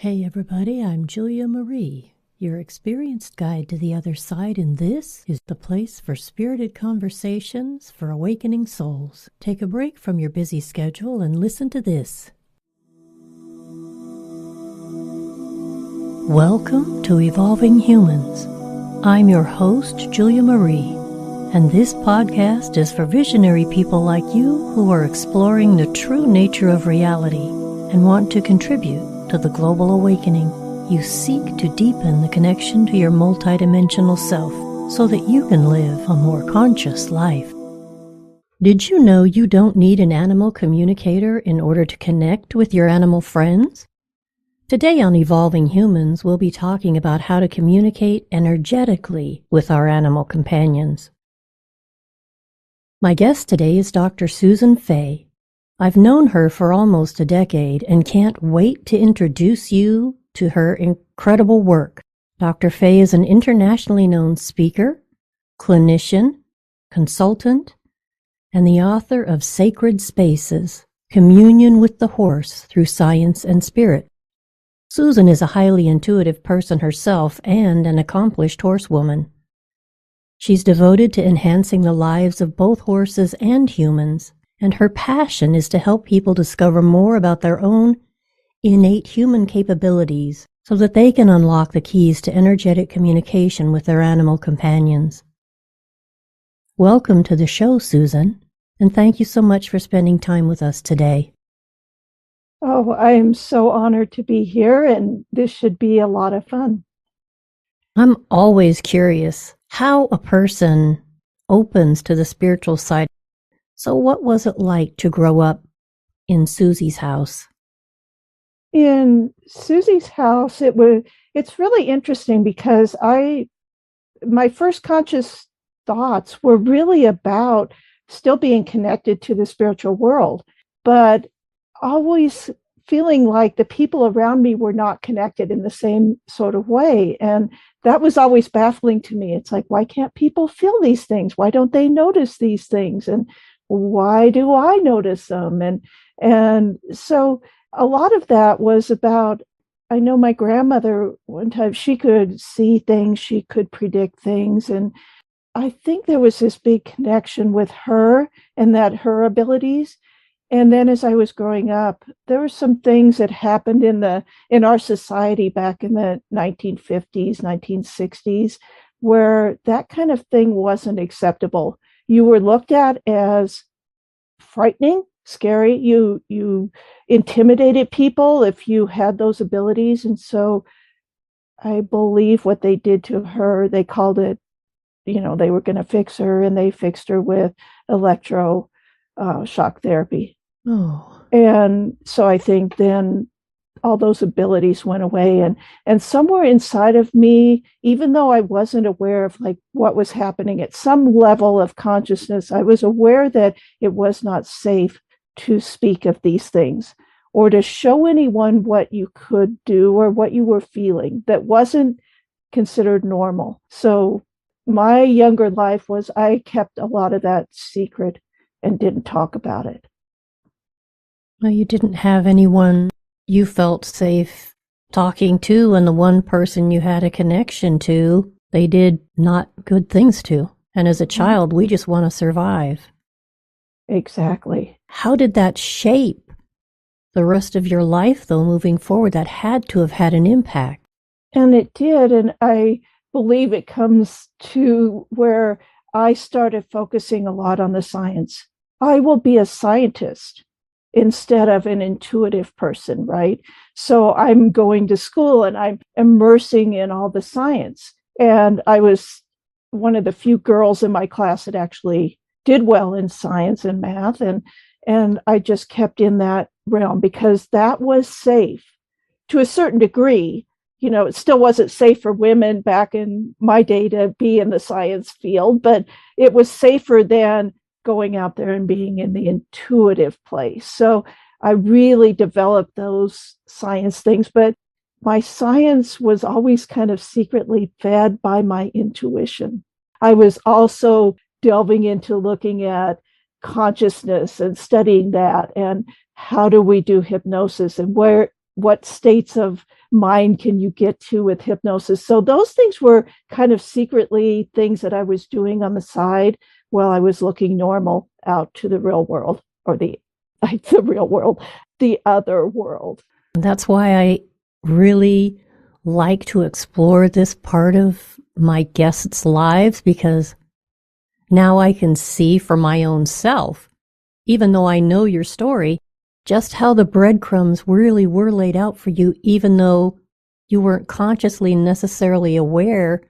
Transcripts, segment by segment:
Hey everybody, I'm Julia Marie, your experienced guide to the other side, and this is the place for spirited conversations for awakening souls. Take a break from your busy schedule and listen to this. Welcome to Evolving Humans. I'm your host, Julia Marie, and this podcast is for visionary people like you who are exploring the true nature of reality and want to contribute to the global awakening. You seek to deepen the connection to your multidimensional self so that you can live a more conscious life. Did you know you don't need an animal communicator in order to connect with your animal friends? Today on Evolving Humans, we'll be talking about how to communicate energetically with our animal companions. My guest today is Dr. Susan Fay. I've known her for almost a decade and can't wait to introduce you to her incredible work. Dr. Fay is an internationally known speaker, clinician, consultant, and the author of Sacred Spaces, Communion with the Horse Through Science and Spirit. Susan is a highly intuitive person herself and an accomplished horsewoman. She's devoted to enhancing the lives of both horses and humans, and her passion is to help people discover more about their own innate human capabilities so that they can unlock the keys to energetic communication with their animal companions. Welcome to the show, Susan, and thank you so much for spending time with us today. Oh, I am so honored to be here, and this should be a lot of fun. I'm always curious how a person opens to the spiritual side. So what was it like to grow up in Susie's house? In Susie's house, it's really interesting because my first conscious thoughts were really about still being connected to the spiritual world, but always feeling like the people around me were not connected in the same sort of way. And that was always baffling to me. It's like, why can't people feel these things? Why don't they notice these things? And why do I notice them? And so a lot of that was about, I know my grandmother, one time she could see things, she could predict things. And I think there was this big connection with her and that her abilities. And then as I was growing up, there were some things that happened in our society back in the 1950s, 1960s, where that kind of thing wasn't acceptable. You were looked at as frightening, scary. You intimidated people if you had those abilities. And so I believe what they did to her, they called it, they were going to fix her, and they fixed her with electro shock therapy. Oh. And so I think then all those abilities went away, and somewhere inside of me, even though I wasn't aware of like what was happening at some level of consciousness, I was aware that it was not safe to speak of these things or to show anyone what you could do or what you were feeling that wasn't considered normal. So my younger life was, I kept a lot of that secret and didn't talk about it. Well, you didn't have anyone you felt safe talking to, and the one person you had a connection to, they did not good things to. And as a child, we just want to survive. Exactly. How did that shape the rest of your life, though, moving forward? That had to have had an impact. And it did. And I believe it comes to where I started focusing a lot on the science. I will be a scientist instead of an intuitive person, right? So I'm going to school and I'm immersing in all the science. And I was one of the few girls in my class that actually did well in science and math. And I just kept in that realm because that was safe to a certain degree. It still wasn't safe for women back in my day to be in the science field, but it was safer than going out there and being in the intuitive place. So I really developed those science things, but my science was always kind of secretly fed by my intuition. I was also delving into looking at consciousness and studying that, and how do we do hypnosis, and where what states of mind can you get to with hypnosis. So those things were kind of secretly things that I was doing on the side while I was looking normal out to the real world, or the real world, the other world. That's why I really like to explore this part of my guests' lives, because now I can see for my own self, even though I know your story, just how the breadcrumbs really were laid out for you, even though you weren't consciously necessarily aware.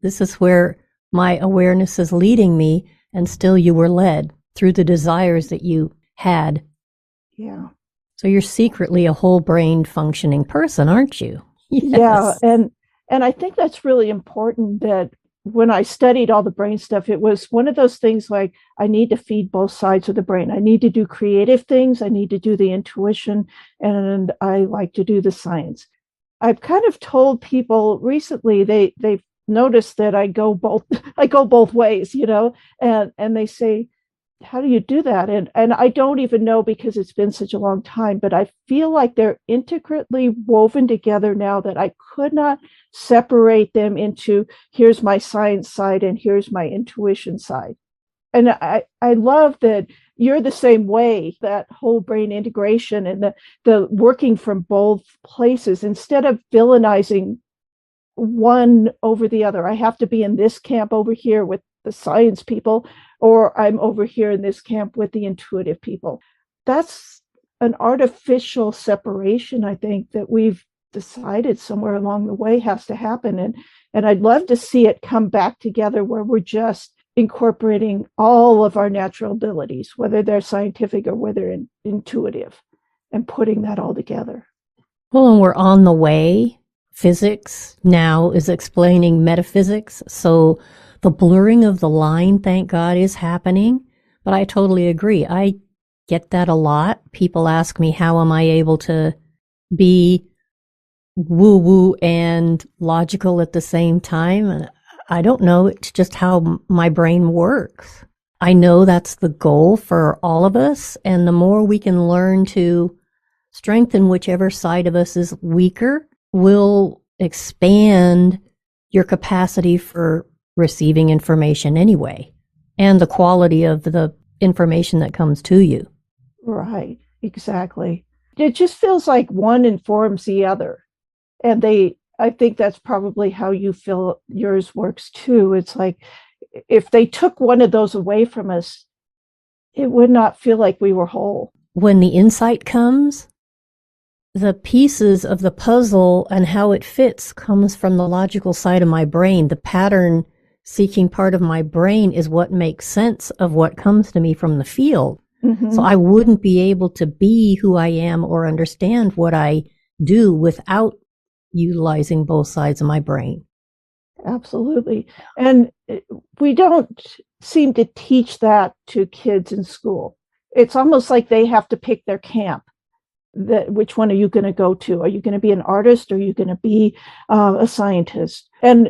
This is where my awareness is leading me, and still you were led through the desires that you had. Yeah. So you're secretly a whole-brained functioning person, aren't you? Yes. Yeah, and I think that's really important, that when I studied all the brain stuff, it was one of those things like, I need to feed both sides of the brain. I need to do creative things. I need to do the intuition, and I like to do the science. I've kind of told people recently, they've noticed that I go both ways, and they say, how do you do that? And I don't even know, because it's been such a long time, but I feel like they're intricately woven together now, that I could not separate them into, here's my science side and here's my intuition side. And I love that you're the same way, that whole brain integration and the working from both places, instead of villainizing one over the other. I have to be in this camp over here with the science people, or I'm over here in this camp with the intuitive people. That's an artificial separation, I think, that we've decided somewhere along the way has to happen. And I'd love to see it come back together, where we're just incorporating all of our natural abilities, whether they're scientific or whether intuitive, and putting that all together. Well, and we're on the way. Physics now is explaining metaphysics, so the blurring of the line, thank God, is happening. But I totally agree. I get that a lot. People ask me, how am I able to be woo-woo and logical at the same time? And I don't know. It's just how my brain works. I know that's the goal for all of us. And the more we can learn to strengthen whichever side of us is weaker, will expand your capacity for receiving information anyway, and the quality of the information that comes to you. Right, exactly. It just feels like one informs the other. And I think that's probably how you feel yours works too. It's like, if they took one of those away from us, it would not feel like we were whole. When the insight comes, the pieces of the puzzle and how it fits comes from the logical side of my brain. The pattern seeking part of my brain is what makes sense of what comes to me from the field. Mm-hmm. So I wouldn't be able to be who I am or understand what I do without utilizing both sides of my brain. Absolutely. And we don't seem to teach that to kids in school. It's almost like they have to pick their camp. Which one are you going to go to? Are you going to be an artist, or are you going to be a scientist? And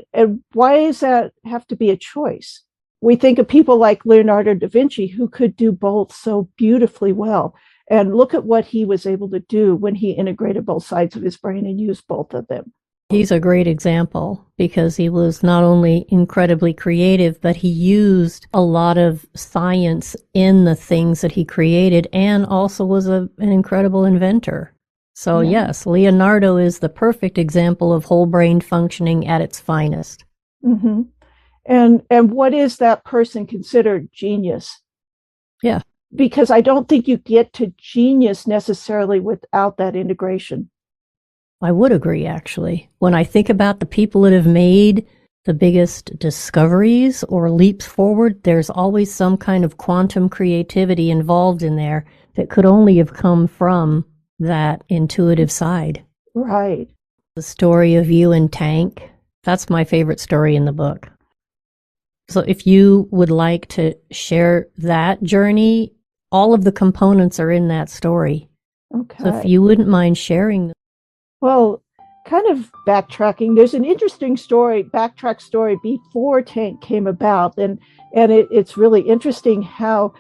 why does that have to be a choice? We think of people like Leonardo da Vinci, who could do both so beautifully well. And look at what he was able to do when he integrated both sides of his brain and used both of them. He's a great example, because he was not only incredibly creative, but he used a lot of science in the things that he created, and also was an incredible inventor. So yes, Leonardo is the perfect example of whole brain functioning at its finest. Mm-hmm. And what is that person considered? Genius? Yeah. Because I don't think you get to genius necessarily without that integration. I would agree, actually. When I think about the people that have made the biggest discoveries or leaps forward, there's always some kind of quantum creativity involved in there that could only have come from that intuitive side. Right. The story of you and Tank, that's my favorite story in the book. So if you would like to share that journey, all of the components are in that story. Okay. So if you wouldn't mind sharing. Well, kind of backtracking, there's an interesting backtrack story before Tank came about. And it's really interesting how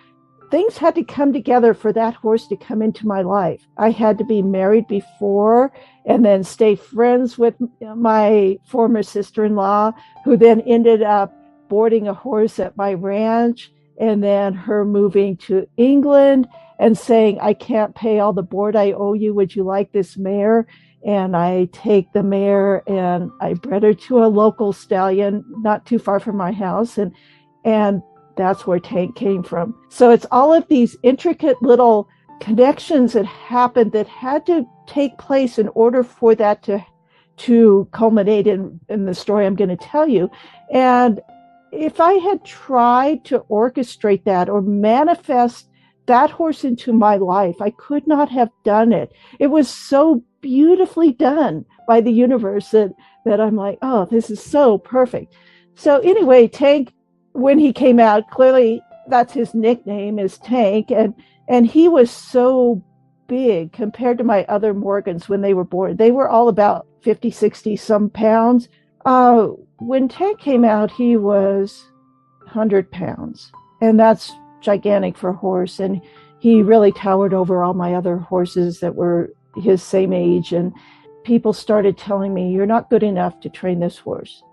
things had to come together for that horse to come into my life. I had to be married before and then stay friends with my former sister-in-law, who then ended up boarding a horse at my ranch, and then her moving to England and saying, I can't pay all the board I owe you. Would you like this mare? And I take the mare and I bred her to a local stallion not too far from my house. And that's where Tank came from. So it's all of these intricate little connections that happened that had to take place in order for that to culminate in the story I'm going to tell you. And if I had tried to orchestrate that or manifest that horse into my life, I could not have done it. It was so beautifully done by the universe that I'm like, oh, this is so perfect. So anyway, Tank, when he came out, clearly that's his nickname, is Tank. And he was so big compared to my other Morgans when they were born. They were all about 50, 60 some pounds. When Tank came out, he was 100 pounds. And that's gigantic for a horse. And he really towered over all my other horses that were his same age. And people started telling me, you're not good enough to train this horse.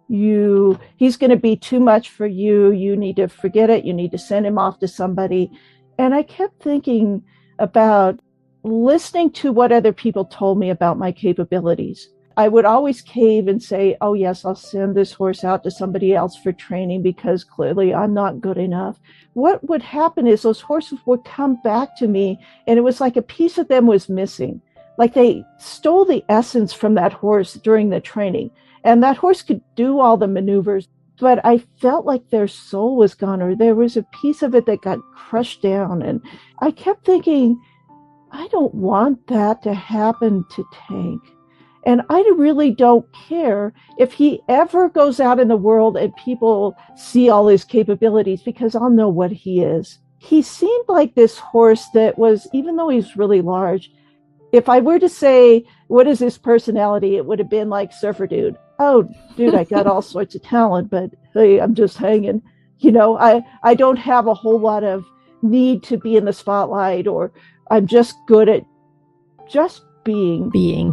He's going to be too much for you. You need to forget it. You need to send him off to somebody. And I kept thinking about listening to what other people told me about my capabilities. I would always cave and say, oh yes, I'll send this horse out to somebody else for training because clearly I'm not good enough. What would happen is those horses would come back to me and it was like a piece of them was missing. Like they stole the essence from that horse during the training. And that horse could do all the maneuvers, but I felt like their soul was gone, or there was a piece of it that got crushed down. And I kept thinking, I don't want that to happen to Tank. And I really don't care if he ever goes out in the world and people see all his capabilities, because I'll know what he is. He seemed like this horse that was, even though he's really large, if I were to say, what is his personality? It would have been like Surfer Dude. Oh, dude, I got all sorts of talent, but hey, I'm just hanging. I don't have a whole lot of need to be in the spotlight, or I'm just good at just being.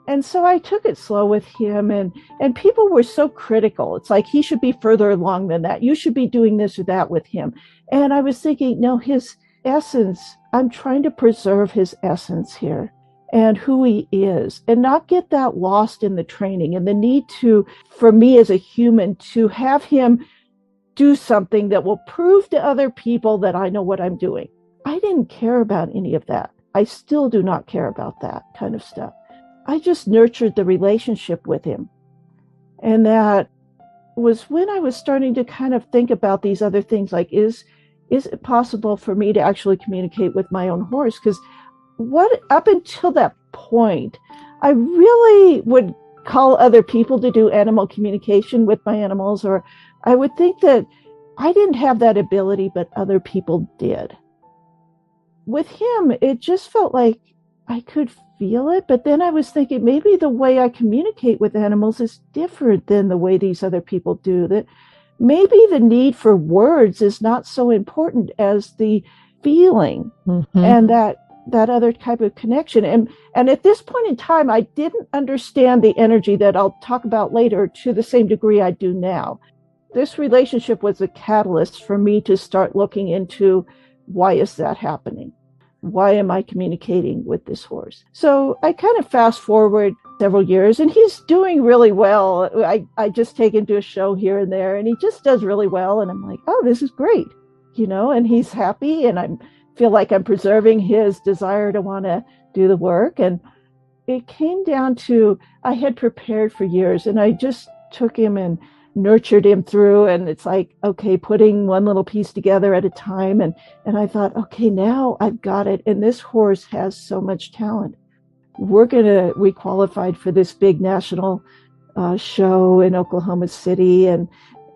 And so I took it slow with him, and people were so critical. It's like, he should be further along than that. You should be doing this or that with him. And I was thinking, no, his essence, I'm trying to preserve his essence here and who he is, and not get that lost in the training and the need for me as a human to have him do something that will prove to other people that I know what I'm doing. I didn't care about any of that. I still do not care about that kind of stuff. I just nurtured the relationship with him. And that was when I was starting to kind of think about these other things, like, is it possible for me to actually communicate with my own horse? Because up until that point, I really would call other people to do animal communication with my animals, or I would think that I didn't have that ability, but other people did. With him, it just felt like I could feel it, but then I was thinking maybe the way I communicate with animals is different than the way these other people do. That maybe the need for words is not so important as the feeling and that other type of connection. And at this point in time, I didn't understand the energy that I'll talk about later to the same degree I do now. This relationship was a catalyst for me to start looking into, why is that happening? Why am I communicating with this horse? So I kind of fast forward several years, and he's doing really well. I just take him to a show here and there, and he just does really well. And I'm like, oh, this is great, and he's happy, and I feel like I'm preserving his desire to want to do the work. And it came down to, I had prepared for years, and I just took him and nurtured him through, and it's like, okay, putting one little piece together at a time. And I thought, okay, now I've got it. And this horse has so much talent. We qualified for this big national show in Oklahoma City. And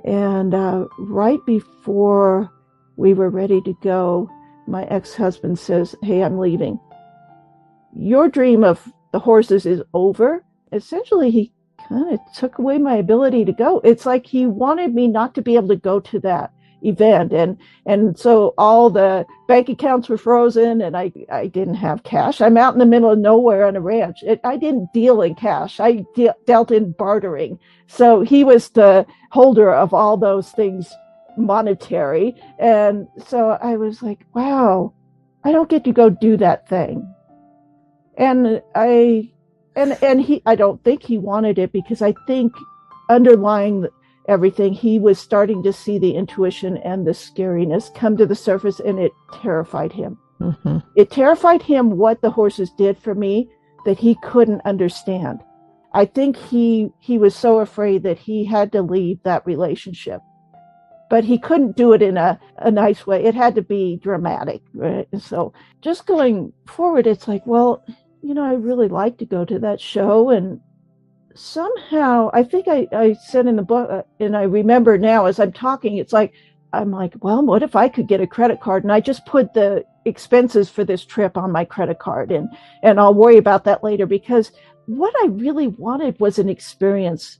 right before we were ready to go, my ex-husband says, hey, I'm leaving. Your dream of the horses is over. Essentially, he kind of took away my ability to go. It's like he wanted me not to be able to go to that. event. And so all the bank accounts were frozen, and I didn't have cash. I'm out in the middle of nowhere on a ranch. I didn't deal in cash. I dealt in bartering. So he was the holder of all those things monetary. And so I was like, wow, I don't get to go do that thing. And I don't think he wanted it, because I think underlying everything, he was starting to see the intuition and the scariness come to the surface, and it terrified him. Mm-hmm. It terrified him what the horses did for me that he couldn't understand. I think he was so afraid that he had to leave that relationship, but he couldn't do it in a nice way. It had to be dramatic, right? So just going forward, it's like, well, I really like to go to that show. And somehow, I think I said in the book, and I remember now as I'm talking, it's like, I'm like, well, what if I could get a credit card? And I just put the expenses for this trip on my credit card, and I'll worry about that later, because what I really wanted was an experience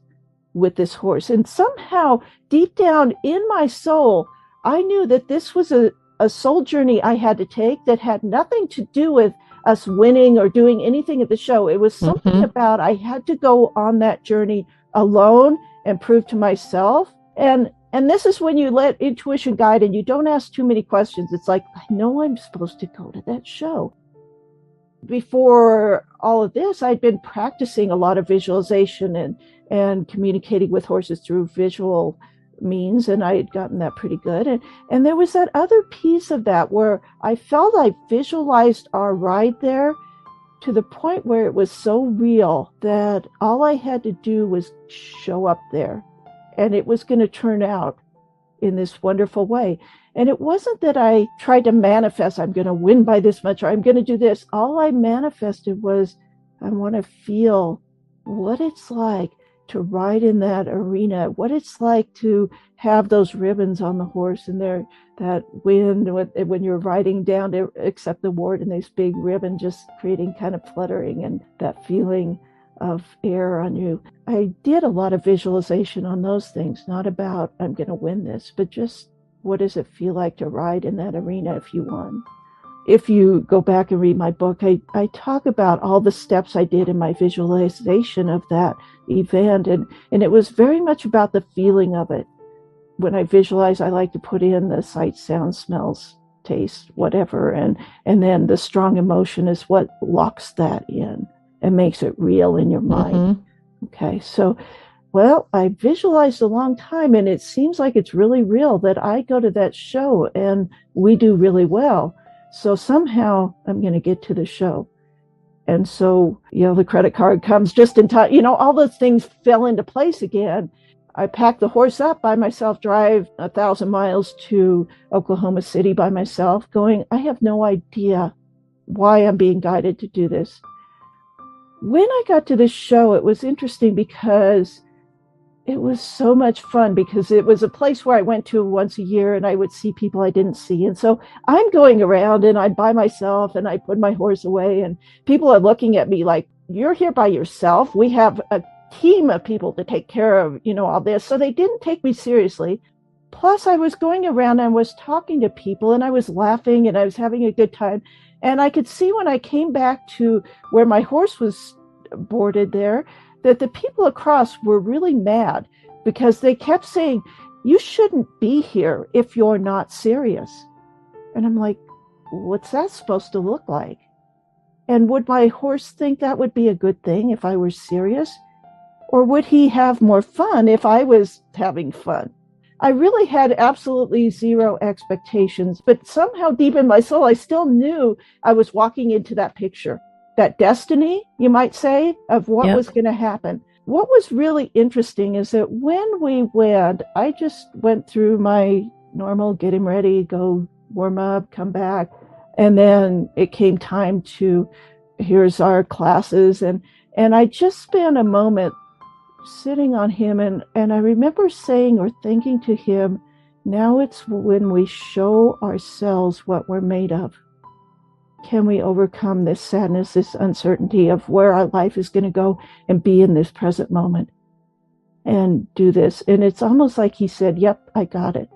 with this horse. And somehow, deep down in my soul, I knew that this was a soul journey I had to take that had nothing to do with us winning or doing anything at the show. It was something about I had to go on that journey alone and prove to myself. And this is when you let intuition guide and you don't ask too many questions. It's like, I know I'm supposed to go to that show. Before all of this, I'd been practicing a lot of visualization and communicating with horses through visual means, and I had gotten that pretty good. And there was that other piece of that where I felt I visualized our ride there to the point where it was so real that all I had to do was show up there, and it was going to turn out in this wonderful way. And it wasn't that I tried to manifest, I'm going to win by this much, or I'm going to do this. All I manifested was, I want to feel what it's like to ride in that arena, what it's like to have those ribbons on the horse, and that wind when you're riding down to accept the award, and this big ribbon just creating kind of fluttering and that feeling of air on you. I did a lot of visualization on those things, not about I'm going to win this, but just what does it feel like to ride in that arena if you won? If you go back and read my book, I talk about all the steps I did in my visualization of that event. And it was very much about the feeling of it. When I visualize, I like to put in the sight, sound, smells, taste, whatever. And then the strong emotion is what locks that in and makes it real in your mind. Mm-hmm. Okay, so, well, I visualized a long time, and it seems like it's really real that I go to that show and we do really well. So somehow I'm going to get to the show. And so, the credit card comes just in time. All those things fell into place again. I packed the horse up by myself, drive 1,000 miles to Oklahoma City by myself, going, I have no idea why I'm being guided to do this. When I got to this show, it was interesting because it was so much fun, because it was a place where I went to once a year and I would see people I didn't see. And so I'm going around and I'm by myself and I put my horse away and people are looking at me like, you're here by yourself. We have a team of people to take care of, all this. So they didn't take me seriously. Plus I was going around and I was talking to people and I was laughing and I was having a good time. And I could see when I came back to where my horse was boarded there, that the people across were really mad because they kept saying, you shouldn't be here if you're not serious. And I'm like, what's that supposed to look like? And would my horse think that would be a good thing if I were serious? Or would he have more fun if I was having fun? I really had absolutely zero expectations, but somehow deep in my soul, I still knew I was walking into that picture. That destiny, you might say, of what was going to happen. What was really interesting is that when we went, I just went through my normal get him ready, go warm up, come back. And then it came time to, here's our classes. And I just spent a moment sitting on him. And I remember saying or thinking to him, now it's when we show ourselves what we're made of. Can we overcome this sadness, this uncertainty of where our life is going to go and be in this present moment and do this? And it's almost like he said, yep, I got it.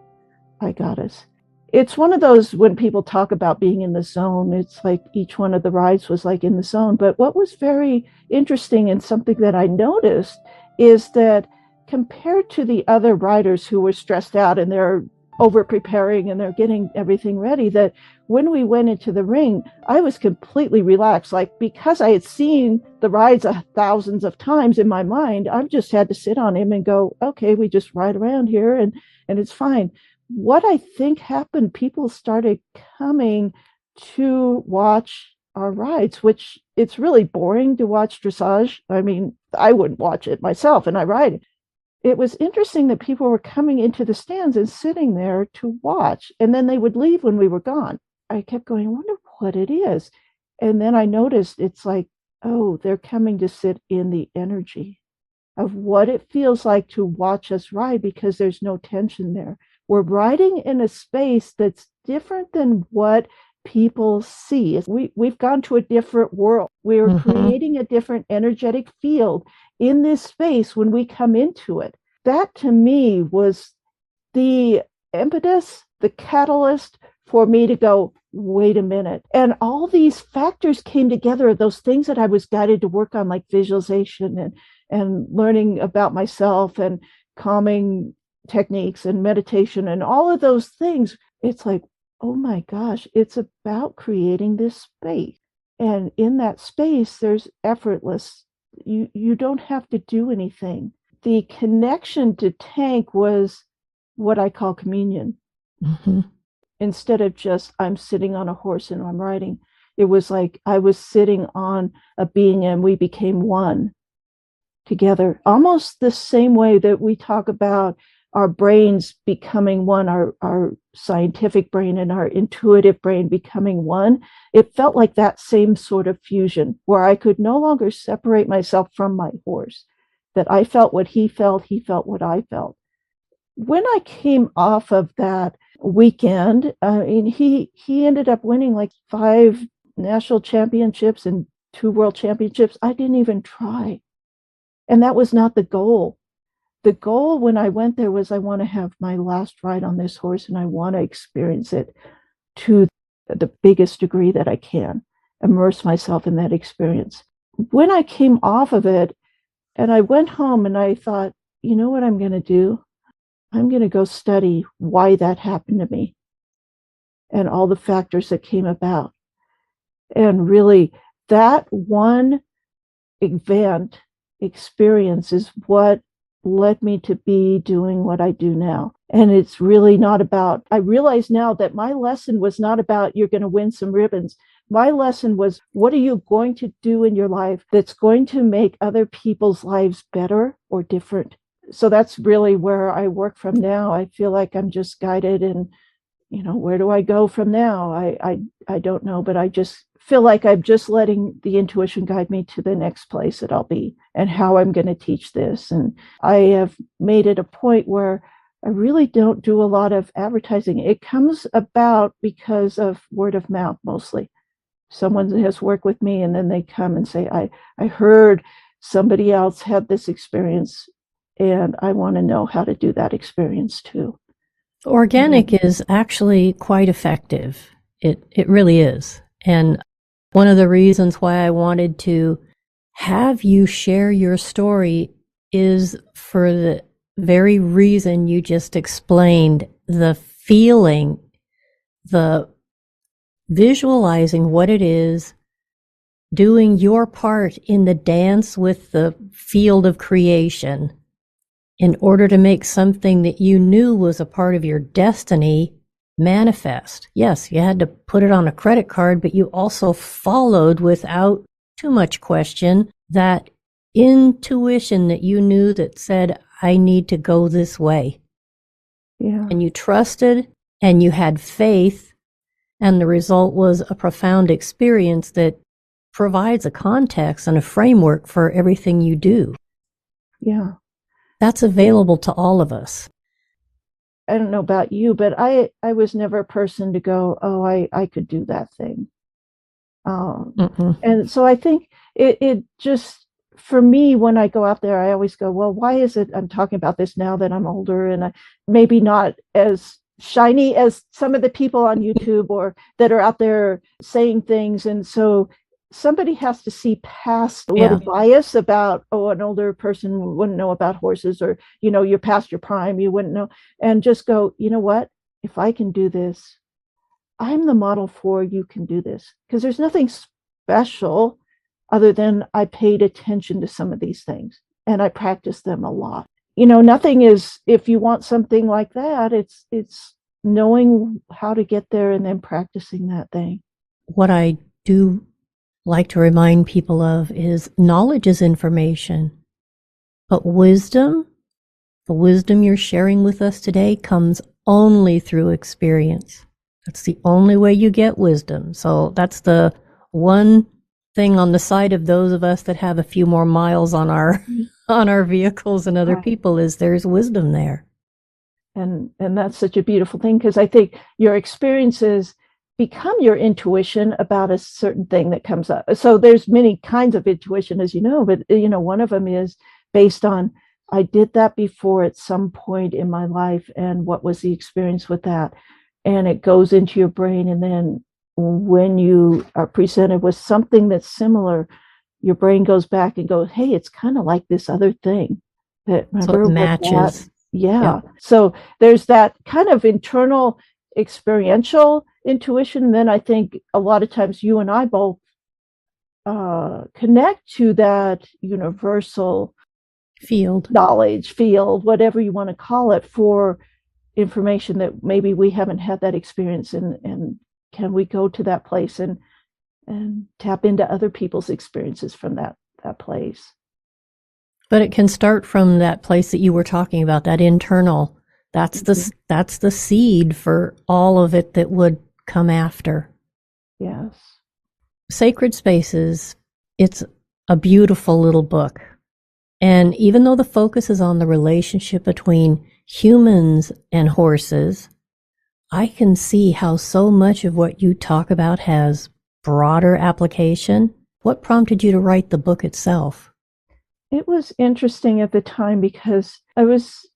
I got us. It's one of those when people talk about being in the zone, it's like each one of the rides was like in the zone. But what was very interesting and something that I noticed is that compared to the other riders who were stressed out and they're over preparing and they're getting everything ready, that when we went into the ring, I was completely relaxed. Like, because I had seen the rides thousands of times in my mind, I just had to sit on him and go, okay, we just ride around here and it's fine. What I think happened, people started coming to watch our rides, which it's really boring to watch dressage. I mean, I wouldn't watch it myself, and I ride it. It was interesting that people were coming into the stands and sitting there to watch, and then they would leave when we were gone. I kept going, I wonder what it is. And then I noticed it's like, oh, they're coming to sit in the energy of what it feels like to watch us ride, because there's no tension there. We're riding in a space that's different than what people see. We've gone to a different world. We're creating a different energetic field in this space when we come into it. That to me was the impetus, the catalyst for me to go, wait a minute. And all these factors came together, those things that I was guided to work on, like visualization and learning about myself and calming techniques and meditation and all of those things. It's like, oh my gosh, it's about creating this space. And in that space, there's effortless. You don't have to do anything. The connection to tank was what I call communion. Instead of just, I'm sitting on a horse and I'm riding, it was like I was sitting on a being and we became one together. Almost the same way that we talk about our brains becoming one, our scientific brain and our intuitive brain becoming one. It felt like that same sort of fusion where I could no longer separate myself from my horse, that I felt what he felt what I felt. When I came off of that weekend, he ended up winning like 5 national championships and 2 world championships. I didn't even try. And that was not the goal. The goal when I went there was, I want to have my last ride on this horse and I want to experience it to the biggest degree that I can, immerse myself in that experience. When I came off of it and I went home and I thought, you know what I'm going to do? I'm going to go study why that happened to me and all the factors that came about. And really, that one event experience is what led me to be doing what I do now. And it's really not about, I realize now that my lesson was not about you're going to win some ribbons. My lesson was, what are you going to do in your life that's going to make other people's lives better or different? So that's really where I work from now. I feel like I'm just guided, and where do I go from now? I don't know, but I just feel like I'm just letting the intuition guide me to the next place that I'll be and how I'm going to teach this. And I have made it a point where I really don't do a lot of advertising. It comes about because of word of mouth mostly. Someone has worked with me and then they come and say, I heard somebody else had this experience and I want to know how to do that experience too. Organic is actually quite effective. It really is. And one of the reasons why I wanted to have you share your story is for the very reason you just explained, the feeling, the visualizing what it is, doing your part in the dance with the field of creation in order to make something that you knew was a part of your destiny manifest. Yes, you had to put it on a credit card, but you also followed without too much question that intuition that you knew that said, I need to go this way. Yeah. And you trusted and you had faith, and the result was a profound experience that provides a context and a framework for everything you do. Yeah. That's available to all of us. I don't know about you, but I was never a person to go, oh, I could do that thing. And so I think it just, for me, when I go out there, I always go, well, why is it I'm talking about this now that I'm older and I maybe not as shiny as some of the people on YouTube or that are out there saying things. And so somebody has to see past a little bias about, oh, an older person wouldn't know about horses, or, you're past your prime, you wouldn't know, and just go, you know what? If I can do this, I'm the model for you can do this. Because there's nothing special other than I paid attention to some of these things and I practiced them a lot. Nothing is, if you want something like that, it's knowing how to get there and then practicing that thing. What I do like to remind people of is knowledge is information, but wisdom, the wisdom you're sharing with us today, comes only through experience. That's the only way you get wisdom. So that's the one thing on the side of those of us that have a few more miles on our vehicles and other people, is there's wisdom there. And that's such a beautiful thing, because I think your experiences become your intuition about a certain thing that comes up. So there's many kinds of intuition, as you know, but one of them is based on, I did that before at some point in my life, and what was the experience with that? And it goes into your brain, and then when you are presented with something that's similar, your brain goes back and goes, hey, it's kind of like this other thing that, remember, so it matches. Yeah. So there's that kind of internal experiential intuition. And then I think a lot of times you and I both connect to that universal knowledge field, whatever you want to call it, for information that maybe we haven't had that experience, and can we go to that place and tap into other people's experiences from that place. But it can start from that place that you were talking about, that internal. That's the seed for all of it that would come after. Yes. Sacred Spaces, it's a beautiful little book. And even though the focus is on the relationship between humans and horses, I can see how so much of what you talk about has broader application. What prompted you to write the book itself? It was interesting at the time because I was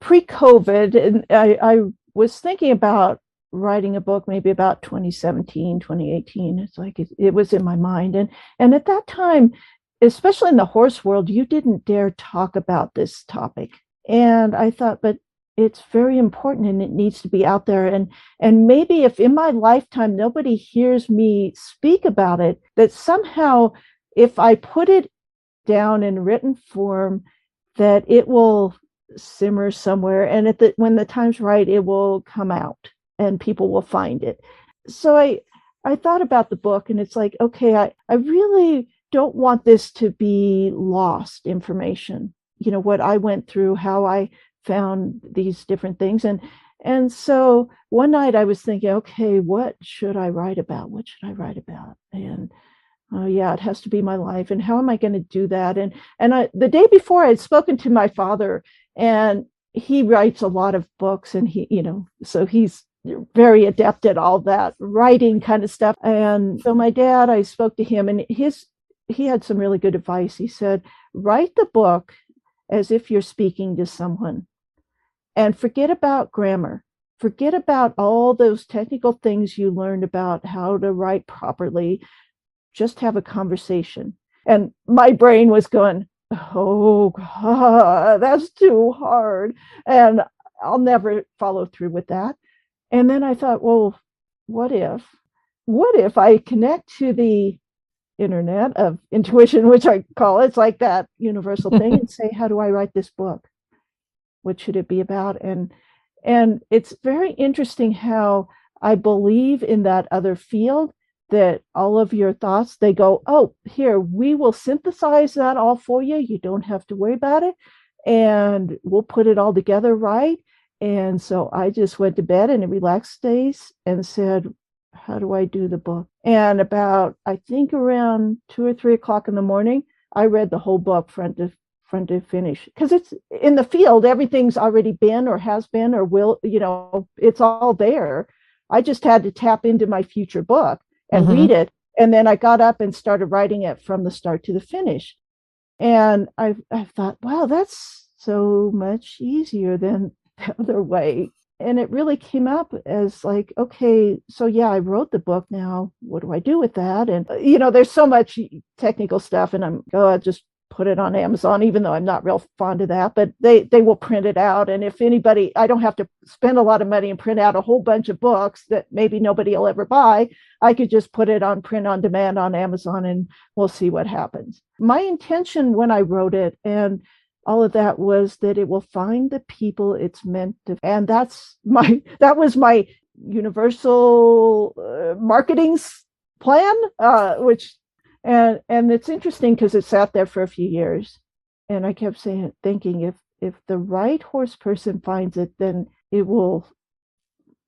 pre-COVID, and I was thinking about writing a book maybe about 2017, 2018. It's like it was in my mind. And at that time, especially in the horse world, you didn't dare talk about this topic. And I thought, but it's very important and it needs to be out there. And maybe if in my lifetime nobody hears me speak about it, that somehow if I put it down in written form, that it will simmer somewhere, and when the time's right, it will come out and people will find it. So I thought about the book, and it's like, okay, I really don't want this to be lost information. What I went through, how I found these different things. And so one night I was thinking, okay, what should I write about? What should I write about? And it has to be my life. And how am I going to do that? And the day before, I had spoken to my father, and he writes a lot of books, and so he's very adept at all that writing kind of stuff. And so my dad, I spoke to him, and he had some really good advice. He said, write the book as if you're speaking to someone, and forget about grammar. Forget about all those technical things you learned about how to write properly. Just have a conversation. And my brain was going, oh God, that's too hard, and I'll never follow through with that. And then I thought, well, what if I connect to the internet of intuition, which I call it's like that universal thing, and say, how do I write this book? What should it be about? And it's very interesting how I believe in that other field, that all of your thoughts, they go, oh, here, we will synthesize that all for you. You don't have to worry about it. And we'll put it all together, right? And so I just went to bed in a relaxed state and said, how do I do the book? And about, I think around 2 or 3 o'clock in the morning, I read the whole book front to finish. Because it's in the field, everything's already been or has been or will, it's all there. I just had to tap into my future book and read it. And then I got up and started writing it from the start to the finish. And I thought, wow, that's so much easier than the other way. And it really came up as like, okay, so yeah, I wrote the book. Now what do I do with that? And there's so much technical stuff, and I just put it on Amazon, even though I'm not real fond of that, but they will print it out. And if anybody, I don't have to spend a lot of money and print out a whole bunch of books that maybe nobody will ever buy. I could just put it on print on demand on Amazon, and we'll see what happens. My intention when I wrote it and all of that was that it will find the people it's meant to. And that was my universal marketing plan, and it's interesting because it sat there for a few years, and I kept thinking, if the right horse person finds it, then it will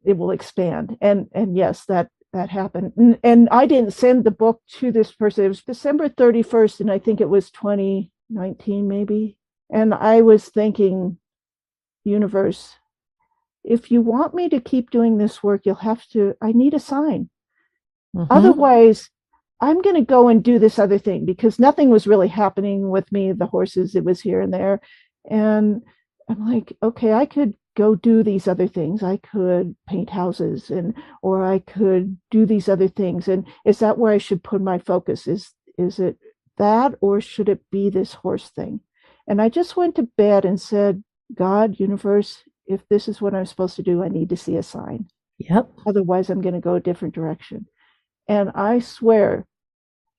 expand. And yes, that happened. And I didn't send the book to this person. It was December 31st, and I think it was 2019 maybe. And I was thinking, universe, if you want me to keep doing this work, I need a sign. Mm-hmm. Otherwise, I'm going to go and do this other thing, because nothing was really happening with me, the horses. It was here and there. And I'm like, okay, I could go do these other things. I could paint houses, or I could do these other things. And is that where I should put my focus? Is it that, or should it be this horse thing? And I just went to bed and said, God, universe, if this is what I'm supposed to do, I need to see a sign. Yep. Otherwise, I'm going to go a different direction. And I swear,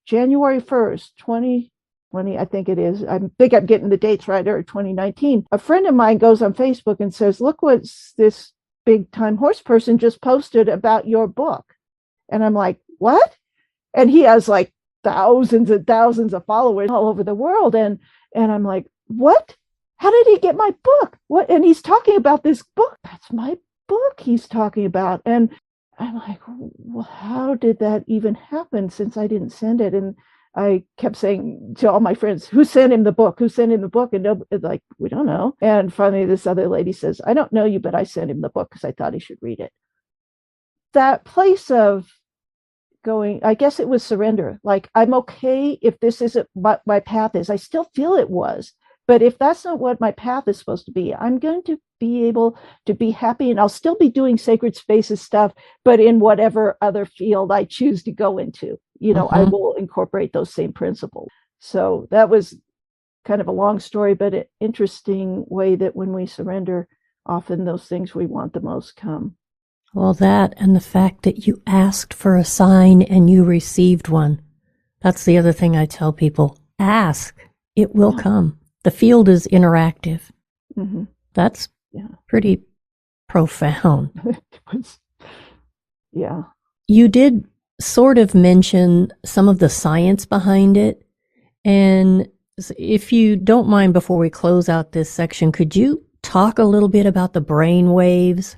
January 1st, 2020, I think it is. I think I'm getting the dates right, or 2019. A friend of mine goes on Facebook and says, look what this big time horse person just posted about your book. And I'm like, what? And he has like thousands and thousands of followers all over the world. And I'm like, what? How did he get my book? What? And he's talking about this book. That's my book he's talking about. And I'm like, well, how did that even happen, since I didn't send it? And I kept saying to all my friends, who sent him the book? Who sent him the book? And like, we don't know. And finally, this other lady says, I don't know you, but I sent him the book because I thought he should read it. That place of going, I guess it was surrender. Like, I'm okay if this isn't what my path is. I still feel it was. But if that's not what my path is supposed to be, I'm going to be able to be happy, and I'll still be doing sacred spaces stuff, but in whatever other field I choose to go into, mm-hmm. I will incorporate those same principles. So that was kind of a long story, but an interesting way that when we surrender, often those things we want the most come. Well, that, and the fact that you asked for a sign and you received one. That's the other thing I tell people. Ask. It will come. The field is interactive. Mm-hmm. That's pretty profound. Yeah. You did sort of mention some of the science behind it. And if you don't mind, before we close out this section, could you talk a little bit about the brain waves?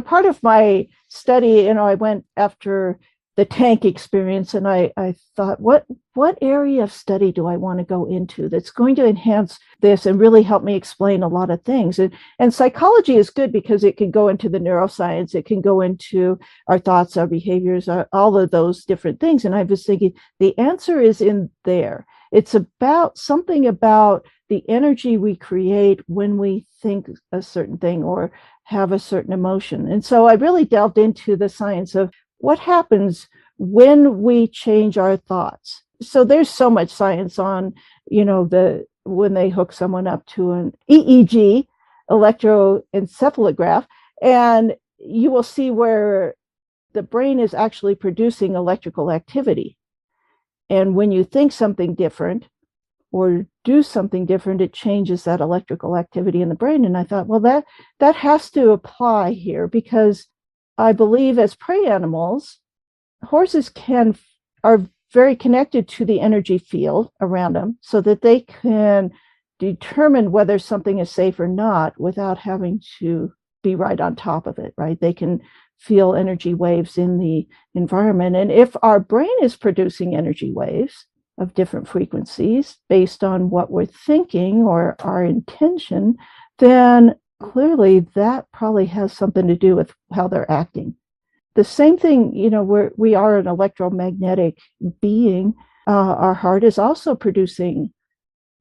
Part of my study, I went after the tank experience, and I thought, what area of study do I want to go into that's going to enhance this and really help me explain a lot of things? And psychology is good because it can go into the neuroscience, it can go into our thoughts, our behaviors, all of those different things. And I was thinking, the answer is in there. It's about something about the energy we create when we think a certain thing or have a certain emotion. And so I really delved into the science of what happens when we change our thoughts. So there's so much science on, when they hook someone up to an EEG, electroencephalograph, and you will see where the brain is actually producing electrical activity. And when you think something different or do something different, it changes that electrical activity in the brain. And I thought, well, that has to apply here, because I believe as prey animals, horses are very connected to the energy field around them, so that they can determine whether something is safe or not without having to be right on top of it, right? They can feel energy waves in the environment. And if our brain is producing energy waves of different frequencies based on what we're thinking or our intention, then clearly that probably has something to do with how they're acting. The same thing, we are an electromagnetic being. Our heart is also producing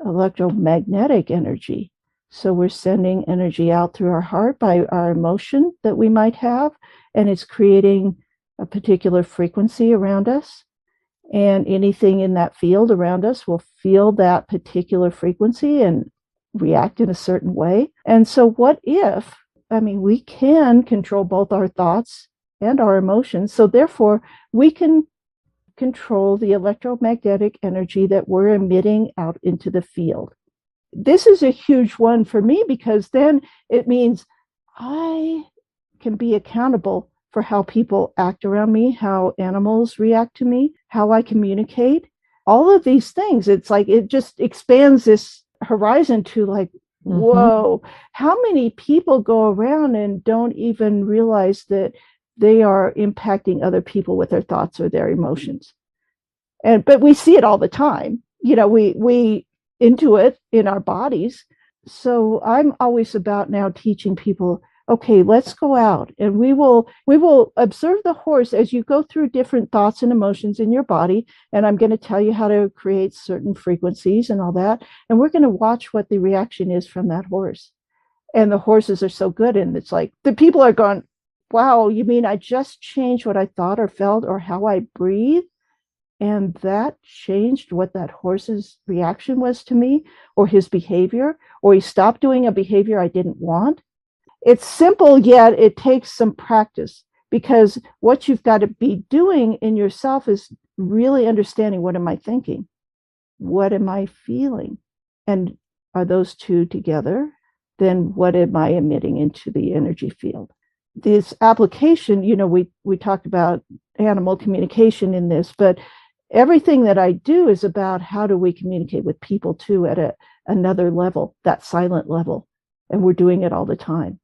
electromagnetic energy. So we're sending energy out through our heart by our emotion that we might have, and it's creating a particular frequency around us. And anything in that field around us will feel that particular frequency and react in a certain way. And so what if, we can control both our thoughts and our emotions. So therefore, we can control the electromagnetic energy that we're emitting out into the field. This is a huge one for me, because then it means I can be accountable for how people act around me, how animals react to me, how I communicate, all of these things. It's like it just expands this horizon to like, whoa, how many people go around and don't even realize that they are impacting other people with their thoughts or their emotions. But we see it all the time. We intuit in our bodies. So I'm always about now teaching people, okay, let's go out and we will observe the horse as you go through different thoughts and emotions in your body. And I'm going to tell you how to create certain frequencies and all that. And we're going to watch what the reaction is from that horse. And the horses are so good. And it's like the people are going, wow, you mean I just changed what I thought or felt or how I breathe? And that changed what that horse's reaction was to me, or his behavior, or he stopped doing a behavior I didn't want. It's simple, yet it takes some practice, because what you've got to be doing in yourself is really understanding, what am I thinking? What am I feeling? And are those two together? Then what am I emitting into the energy field? This application, we talked about animal communication in this, but everything that I do is about how do we communicate with people too at another level, that silent level. And we're doing it all the time.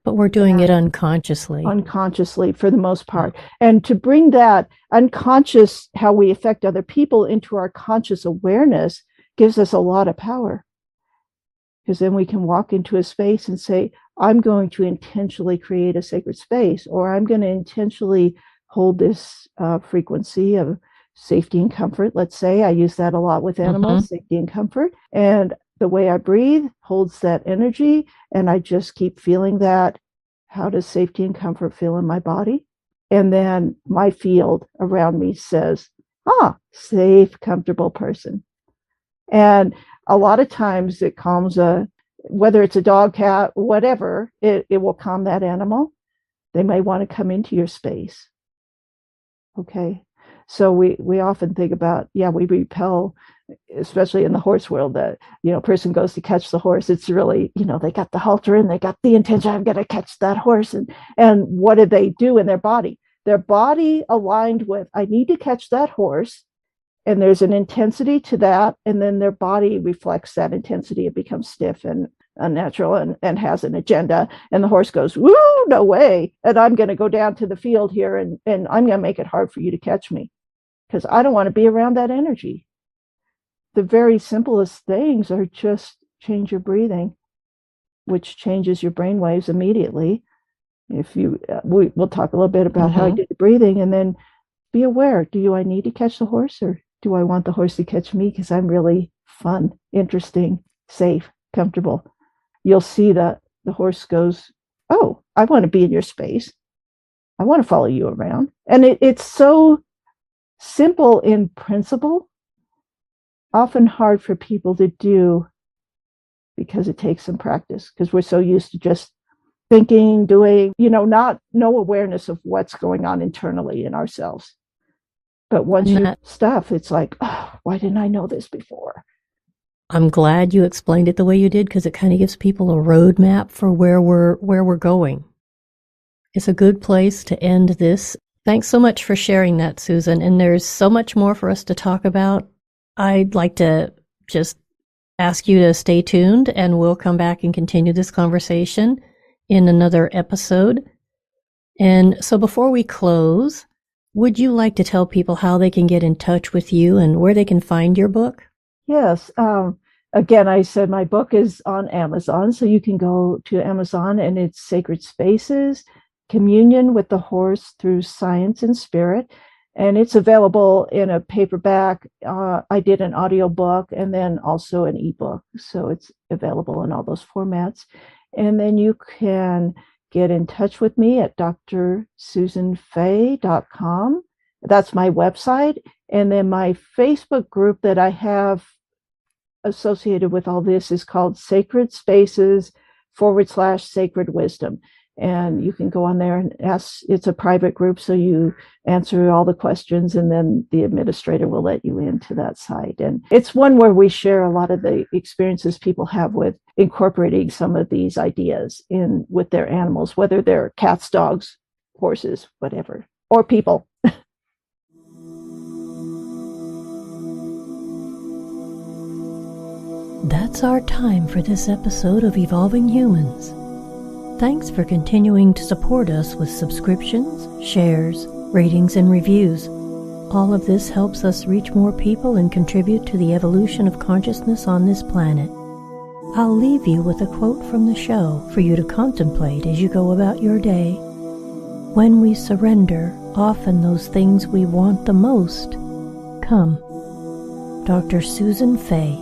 But we're doing it unconsciously. Unconsciously, for the most part. And to bring that unconscious, how we affect other people, into our conscious awareness gives us a lot of power. Because then we can walk into a space and say, I'm going to intentionally create a sacred space, or I'm going to intentionally hold this frequency of safety and comfort. Let's say I use that a lot with animals, safety and comfort. And the way I breathe holds that energy, and I just keep feeling that. How does safety and comfort feel in my body? And then my field around me says, safe, comfortable person. And a lot of times it calms whether it's a dog, cat, whatever, it will calm that animal. They may want to come into your space. Okay. So we often think about, we repel, especially in the horse world, that, person goes to catch the horse. It's really, they got the halter and they got the intention, I'm going to catch that horse. And what do they do in their body? Their body aligned with, I need to catch that horse. And there's an intensity to that. And then their body reflects that intensity. It becomes stiff and unnatural and has an agenda. And the horse goes, woo, no way. And I'm going to go down to the field here and I'm going to make it hard for you to catch me, because I don't want to be around that energy. The very simplest things are just change your breathing, which changes your brain waves immediately. We'll talk a little bit about how I do the breathing, and then be aware. Do I need to catch the horse, or do I want the horse to catch me because I'm really fun, interesting, safe, comfortable? You'll see that the horse goes, oh, I want to be in your space. I want to follow you around. And it's so simple in principle, often hard for people to do because it takes some practice, because we're so used to just thinking, doing, no awareness of what's going on internally in ourselves. But once it's like, why didn't I know this before? I'm glad you explained it the way you did, because it kind of gives people a roadmap for where we're going. It's a good place to end this. Thanks so much for sharing that, Susan. And there's so much more for us to talk about. I'd like to just ask you to stay tuned, and we'll come back and continue this conversation in another episode. And so before we close, would you like to tell people how they can get in touch with you and where they can find your book? Yes. Again, I said my book is on Amazon, so you can go to Amazon, and it's Sacred Spaces, Communion with the Horse Through Science and Spirit. And it's available in a paperback. I did an audiobook and then also an ebook. So it's available in all those formats. And then you can get in touch with me at drsusanfay.com. That's my website. And then my Facebook group that I have associated with all this is called Sacred Spaces / Sacred Wisdom. And you can go on there and ask. It's a private group, so you answer all the questions, and then the administrator will let you into that site. And it's one where we share a lot of the experiences people have with incorporating some of these ideas in with their animals, whether they're cats, dogs, horses, whatever, or people. That's our time for this episode of Evolving Humans. Thanks for continuing to support us with subscriptions, shares, ratings, and reviews. All of this helps us reach more people and contribute to the evolution of consciousness on this planet. I'll leave you with a quote from the show for you to contemplate as you go about your day. When we surrender, often those things we want the most come. Dr. Susan Fay.